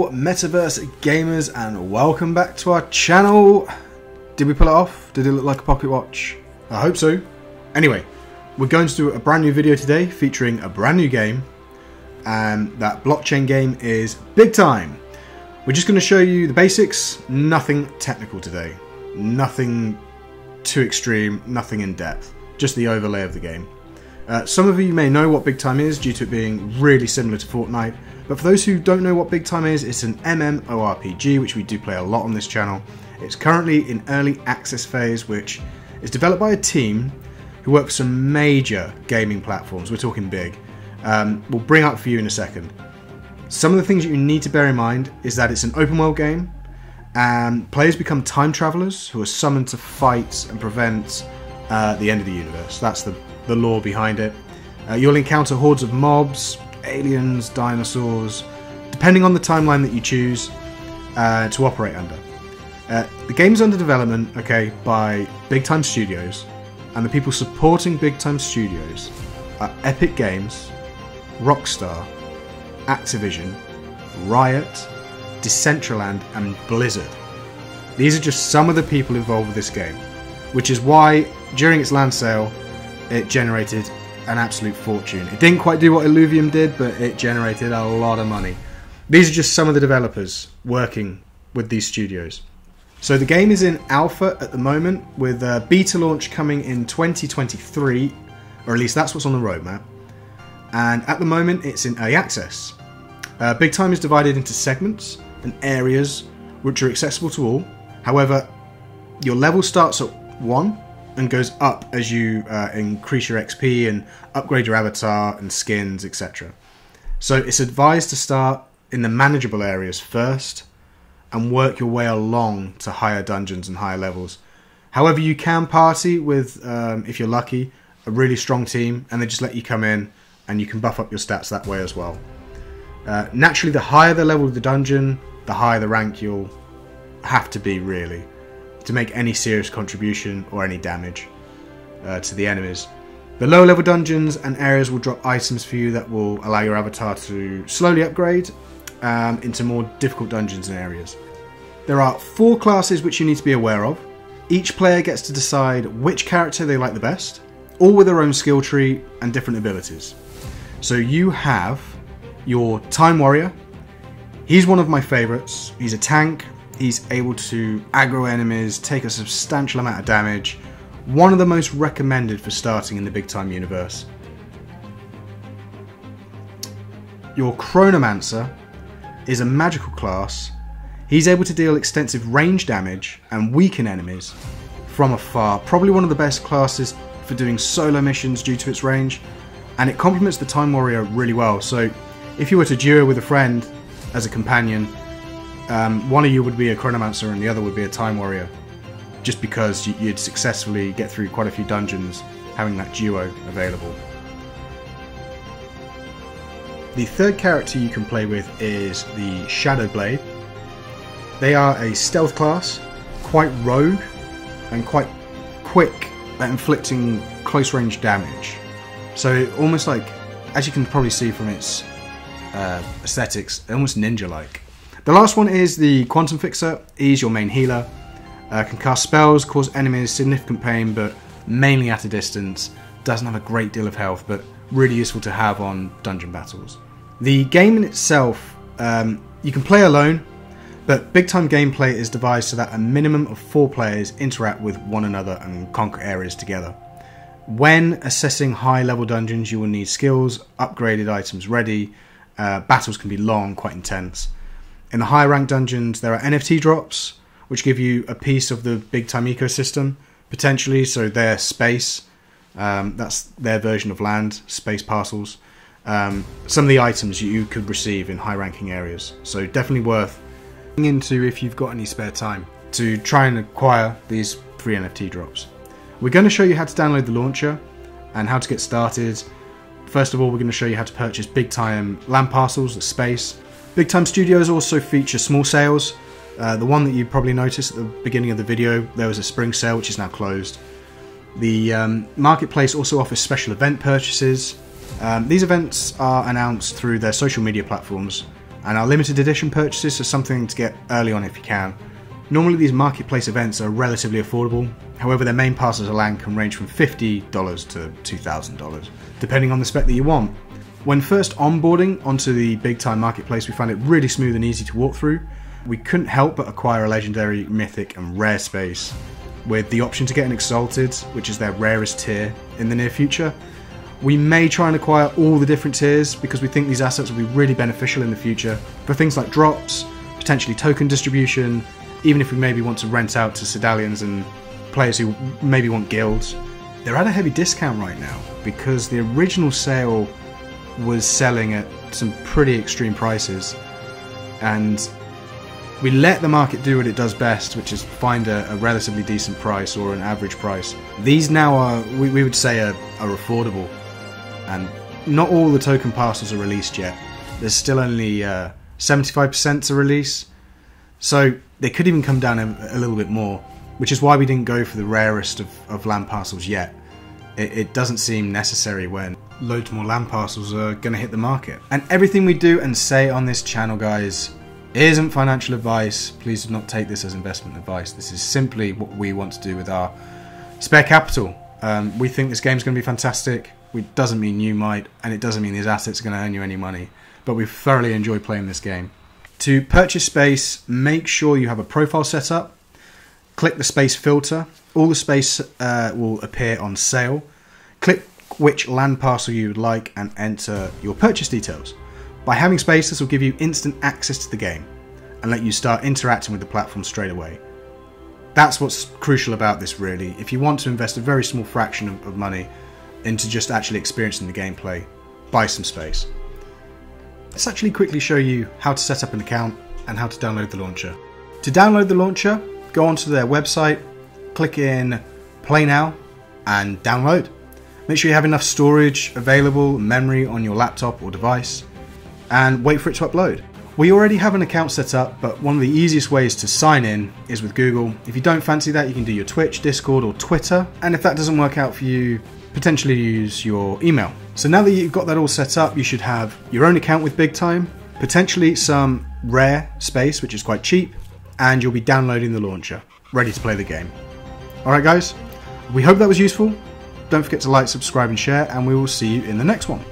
Hello Metaverse gamers and welcome back to our channel. Did we pull it off? Did it look like a pocket watch? I hope so. Anyway, we're going to do a brand new video today featuring a brand new game, and that blockchain game is Bigtime. We're just going to show you the basics, nothing technical today. Nothing too extreme, nothing in depth, just the overlay of the game. Some of you may know what Bigtime is due to it being really similar to Fortnite, but for those who don't know what Bigtime is, it's an MMORPG which we do play a lot on this channel. It's currently in early access phase, which is developed by a team who work for some major gaming platforms. We're talking big. We'll bring up for you in a second. Some of the things you need to bear in mind is that it's an open world game, and players become time travelers who are summoned to fight and prevent the end of the universe. That's the lore behind it. You'll encounter hordes of mobs, aliens, dinosaurs, depending on the timeline that you choose to operate under. The game's under development, by Bigtime Studios, and the people supporting Bigtime Studios are Epic Games, Rockstar, Activision, Riot, Decentraland, and Blizzard. These are just some of the people involved with this game, which is why during its land sale it generated an absolute fortune. It didn't quite do what Illuvium did, but it generated a lot of money. These are just some of the developers working with these studios. So the game is in alpha at the moment, with a beta launch coming in 2023, or at least that's what's on the roadmap. And at the moment it's in early access. Bigtime is divided into segments and areas which are accessible to all. However, your level starts at 1 and goes up as you increase your XP and upgrade your avatar and skins, etc. So it's advised to start in the manageable areas first and work your way along to higher dungeons and higher levels. However, you can party with, if you're lucky, a really strong team, and they just let you come in and you can buff up your stats that way as well. Naturally, the higher the level of the dungeon, the higher the rank you'll have to be, really, to make any serious contribution or any damage to the enemies. The lower level dungeons and areas will drop items for you that will allow your avatar to slowly upgrade into more difficult dungeons and areas. There are 4 classes which you need to be aware of. Each player gets to decide which character they like the best, all with their own skill tree and different abilities. So you have your Time Warrior. He's one of my favourites. He's a tank. He's able to aggro enemies, take a substantial amount of damage. One of the most recommended for starting in the Bigtime universe. Your Chronomancer is a magical class. He's able to deal extensive range damage and weaken enemies from afar. Probably one of the best classes for doing solo missions due to its range, and it complements the Time Warrior really well. So if you were to duo with a friend as a companion, one of you would be a Chronomancer and the other would be a Time Warrior, just because you'd successfully get through quite a few dungeons having that duo available. The third character you can play with is the Shadow Blade. They are a stealth class, quite rogue and quite quick at inflicting close range damage. So almost like, as you can probably see from its aesthetics, almost ninja-like. The last one is the Quantum Fixer. He's your main healer. Can cast spells, cause enemies significant pain, but mainly at a distance. Doesn't have a great deal of health, but really useful to have on dungeon battles. The game in itself, you can play alone, but Bigtime gameplay is devised so that a minimum of 4 players interact with one another and conquer areas together. When assessing high level dungeons, you will need skills, upgraded items ready. Battles can be long, quite intense. In the higher rank dungeons, there are NFT drops, which give you a piece of the Bigtime ecosystem, potentially, so their space, that's their version of land, space parcels. Some of the items you could receive in high ranking areas, so definitely worth looking into if you've got any spare time to try and acquire these free NFT drops. We're going to show you how to download the launcher and how to get started. First of all, we're going to show you how to purchase Bigtime land parcels, the space. Bigtime Studios also feature small sales. The one that you probably noticed at the beginning of the video, there was a spring sale which is now closed. The marketplace also offers special event purchases. These events are announced through their social media platforms and our limited edition purchases are something to get early on if you can. Normally these marketplace events are relatively affordable, however their main passes of land can range from $50 to $2,000, depending on the spec that you want. When first onboarding onto the Bigtime marketplace, we found it really smooth and easy to walk through. We couldn't help but acquire a legendary, mythic and rare space, with the option to get an exalted, which is their rarest tier, in the near future. We may try and acquire all the different tiers because we think these assets will be really beneficial in the future for things like drops, potentially token distribution, even if we maybe want to rent out to Sedalians and players who maybe want guilds. They're at a heavy discount right now because the original sale was selling at some pretty extreme prices, and we let the market do what it does best, which is find a relatively decent price or an average price. These now are, we would say, are affordable, and not all the token parcels are released yet. There's still only 75% to release, so they could even come down a little bit more, which is why we didn't go for the rarest of land parcels yet. It doesn't seem necessary when loads more land parcels are going to hit the market. And everything we do and say on this channel, guys, isn't financial advice. Please do not take this as investment advice. This is simply what we want to do with our spare capital. We think this game's going to be fantastic. It doesn't mean you might, and it doesn't mean these assets are going to earn you any money, but we've thoroughly enjoyed playing this game. To purchase space, make sure you have a profile set up. Click the space filter. All the space will appear on sale. Click which land parcel you would like and enter your purchase details. By having space, this will give you instant access to the game and let you start interacting with the platform straight away. That's what's crucial about this, really. If you want to invest a very small fraction of money into just actually experiencing the gameplay, buy some space. Let's actually quickly show you how to set up an account and how to download the launcher. To download the launcher, go onto their website, click in Play Now and download. Make sure you have enough storage available, memory on your laptop or device, and wait for it to upload. We already have an account set up, but one of the easiest ways to sign in is with Google. If you don't fancy that, you can do your Twitch, Discord or Twitter, and if that doesn't work out for you, potentially use your email. So now that you've got that all set up, you should have your own account with Bigtime, potentially some rare space, which is quite cheap, and you'll be downloading the launcher, ready to play the game. Alright guys, we hope that was useful. Don't forget to like, subscribe and share, and we will see you in the next one.